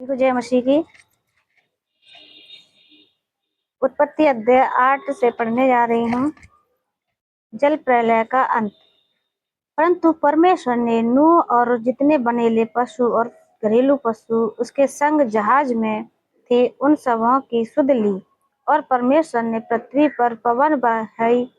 तो जय मसीह की। उत्पत्ति अध्याय 8 से पढ़ने जा रही हूँ। जल प्रलय का अंत। परंतु परमेश्वर ने नूह और जितने बनेले पशु और घरेलू पशु उसके संग जहाज में थे उन सबों की सुध ली। और परमेश्वर ने पृथ्वी पर पवन बहाई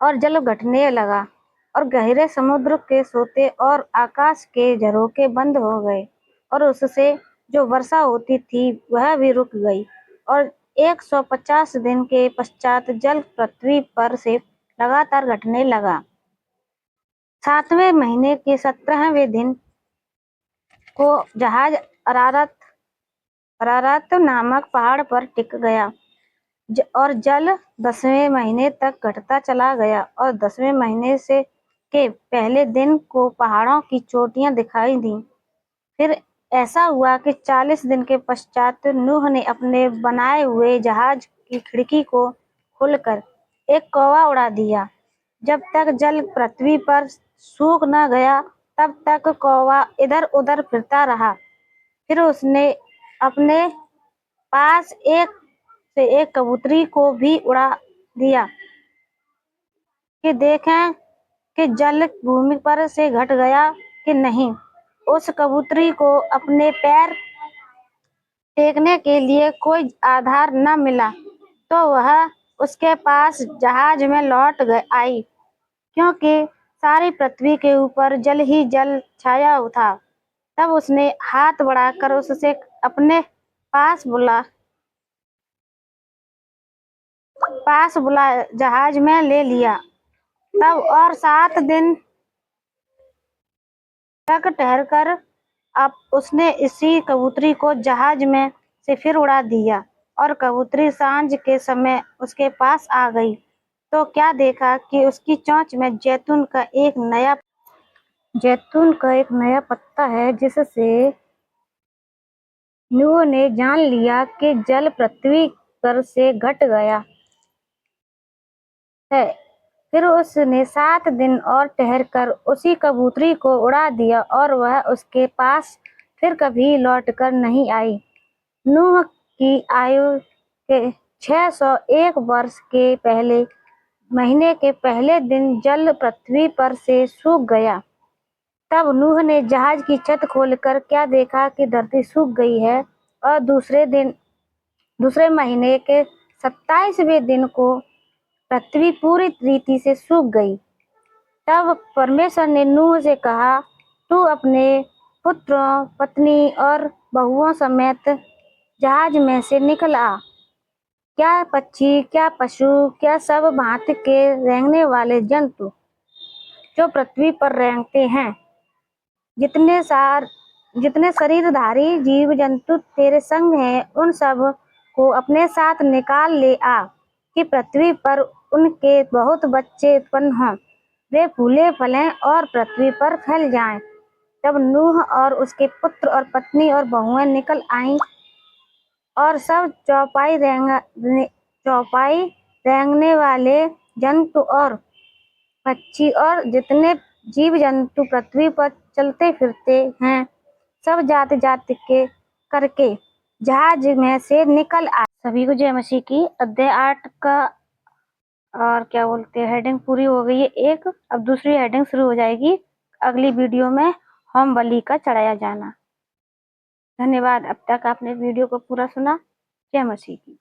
और जल घटने लगा और गहरे समुद्र के सोते और आकाश के झरोखे बंद हो गए और उससे जो वर्षा होती थी वह भी रुक गई। और 150 दिन के पश्चात जल पृथ्वी पर से लगातार घटने लगा। 7वें महीने के 17वें दिन को जहाज अरारत नामक पहाड़ पर टिक गया और जल 10वें महीने तक घटता चला गया। और 10वें महीने से के पहले दिन को पहाड़ों की चोटियां दिखाई दी। फिर ऐसा हुआ कि 40 दिन के पश्चात नूह ने अपने बनाए हुए जहाज की खिड़की को खोलकर एक कौवा उड़ा दिया। जब तक जल पृथ्वी पर सूख न गया तब तक कौवा इधर उधर फिरता रहा। फिर उसने अपने पास एक कबूतरी को भी उड़ा दिया कि देखें कि जल भूमि पर से घट गया कि नहीं। उस कबूतरी को अपने पैर टेकने के लिए कोई आधार न मिला तो वह उसके पास जहाज में लौट आई, क्योंकि सारी पृथ्वी के ऊपर जल ही जल छाया था। तब उसने हाथ बढ़ाकर उससे अपने पास बुला जहाज में ले लिया। तब और 7 दिन तक ठहरकर अब उसने इसी कबूतरी को जहाज में से फिर उड़ा दिया। और कबूतरी सांझ के समय उसके पास आ गई तो क्या देखा कि उसकी चोंच में जैतून का एक नया पत्ता है, जिससे नूह ने जान लिया कि जल पृथ्वी पर से घट गया है। फिर उसने 7 दिन और ठहरकर उसी कबूतरी को उड़ा दिया और वह उसके पास फिर कभी लौटकर नहीं आई। नूह की आयु के 601 वर्ष के पहले महीने के पहले दिन जल पृथ्वी पर से सूख गया। तब नूह ने जहाज की छत खोलकर क्या देखा कि धरती सूख गई है। और दूसरे महीने के 27वें दिन को पृथ्वी पूरी रीति से सूख गई। तब परमेश्वर ने नूह से कहा, तू अपने पुत्रों, पत्नी और बहुओं समेत जहाज में से निकल आ। क्या पक्षी, क्या पशु, क्या सब भांति के रेंगने वाले जंतु जो पृथ्वी पर रेंगते हैं, जितने शरीरधारी जीव जंतु तेरे संग हैं, उन सब को अपने साथ निकाल ले आ कि पृथ्वी पर उनके बहुत बच्चे उत्पन्न हों, वे फूले फलें और पृथ्वी पर फैल जाएं। तब नूह और उसके पुत्र और पत्नी और बहुएं निकल आईं और सब चौपाई रेंगने वाले जंतु और पक्षी और जितने जीव जंतु पृथ्वी पर चलते फिरते हैं, सब जाति जाति के करके जहाज में से निकल आए। सभी को जय मसीह की। अध्याय 8 का और क्या बोलते हैं हेडिंग पूरी हो गई है एक। अब दूसरी हेडिंग शुरू हो जाएगी अगली वीडियो में, होम बलि का चढ़ाया जाना। धन्यवाद। अब तक आपने वीडियो को पूरा सुना। जय मसीह की।